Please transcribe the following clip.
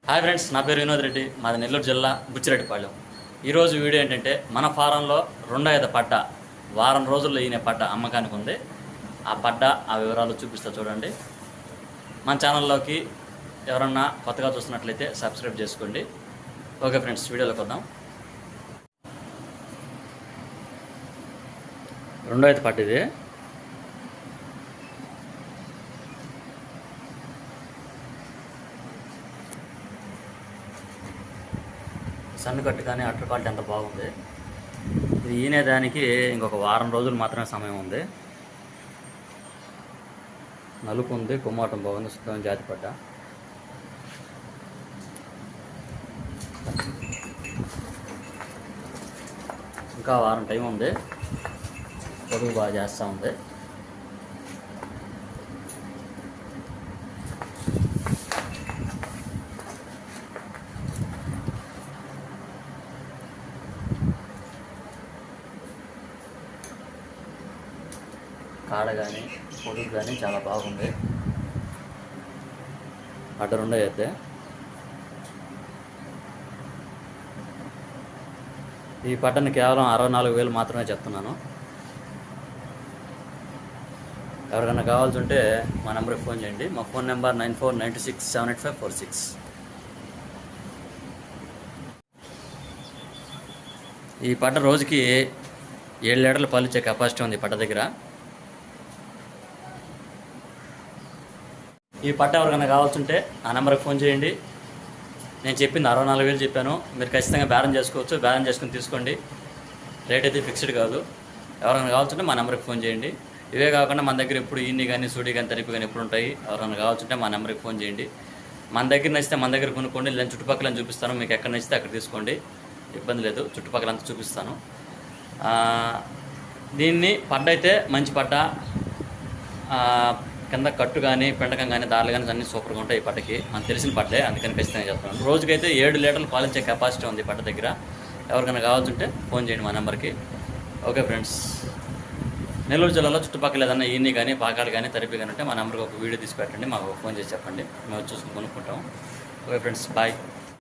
Hi friends, నా పేరు వినోద్ రెడ్డి, మాది నెల్లూరు జిల్లా బుచ్చిరెడ్డిపాళెం. ఈరోజు వీడియో ఏంటంటే మన ఫారంలో రెండో ఈత పడ్డ వారం రోజుల్లో ఈయన పడ్డ అమ్మకానికి ఉంది. ఆ పడ్డ ఆ వివరాలు చూపిస్తా చూడండి. మన ఛానల్లోకి ఎవరన్నా కొత్తగా చూస్తున్నట్లయితే సబ్స్క్రైబ్ చేసుకోండి. ఓకే ఫ్రెండ్స్, వీడియోలోకి వద్దాం. రెండో ఈత పడ్డ ఇది. సన్ను కట్టు కానీ అట్టర్ క్వాలిటీ ఎంత బాగుంది. ఇది ఈనే దానికి ఇంకొక వారం రోజులు మాత్రమే సమయం ఉంది. నలుపు ఉంది, కుమ్మాటం బాగుంది, శుద్ధమైన జాతి పడ్డ. ఇంకా వారం టైం ఉంది. పొడుగు బాగా చేస్తూ ఉంది. కాడ కానీ పొడుగు కానీ చాలా బాగుంది. పడ్డ రెండో అయితే ఈ పడ్డని కేవలం 64,000 మాత్రమే చెప్తున్నాను. ఎవరికైనా కావాల్సి ఉంటే మా నెంబర్కి ఫోన్ చేయండి. మా ఫోన్ నెంబర్ 9496785546. ఈ పడ్డ రోజుకి 7 లీటర్ల పాలు ఇచ్చే కెపాసిటీ ఉంది ఈ పడ్డ దగ్గర. ఈ పట్ట ఎవరికైనా కావాల్సి ఉంటే ఆ నెంబర్కి ఫోన్ చేయండి. నేను చెప్పింది 64,000 చెప్పాను. మీరు ఖచ్చితంగా బేరం చేసుకోవచ్చు. బేరం చేసుకుని తీసుకోండి. రేట్ అయితే ఫిక్స్డ్ కాదు. ఎవరైనా కావాల్సి ఉంటే మా నెంబర్కి ఫోన్ చేయండి. ఇవే కాకుండా మన దగ్గర ఎప్పుడు ఈన్ని కానీ సూడి కానీ తరిపి కానీ ఎప్పుడు ఉంటాయి. ఎవరైనా కావాల్సి ఉంటే మా నెంబర్కి ఫోన్ చేయండి. మన దగ్గర నచ్చితే మన దగ్గర కొనుక్కోండి. లేదా చుట్టుపక్కల చూపిస్తాను. మీకు ఎక్కడ నచ్చితే అక్కడ తీసుకోండి, ఇబ్బంది లేదు. చుట్టుపక్కల అంతా చూపిస్తాను. దీన్ని పడ్డ అయితే మంచి పడ్డ. కింద కట్టు కానీ పెండకం కానీ దారులు కానీ అన్నీ సూపర్గా ఉంటాయి ఈ పట్టకి. మనకు తెలిసిన పట్లే, అందుకని ఖచ్చితంగా చెప్తాను. రోజుకైతే 7 లీటర్లు పాలించే కెపాసిటీ ఉంది ఈ పట్ట దగ్గర. ఎవరికైనా కావాల్సింటే ఫోన్ చేయండి మా నెంబర్కి. ఓకే ఫ్రెండ్స్, నెల్లూరు జిల్లాలో చుట్టుపక్కల ఏదన్నా ఈన్ని కానీ పాకాలు కానీ తరిపి కానీ ఉంటే మా నెంబర్కి ఒక వీడియో తీసి పెట్టండి, మాకు ఫోన్ చేసి చెప్పండి. మేము చూసుకుని కొనుక్కుంటాం. Okay friends, bye.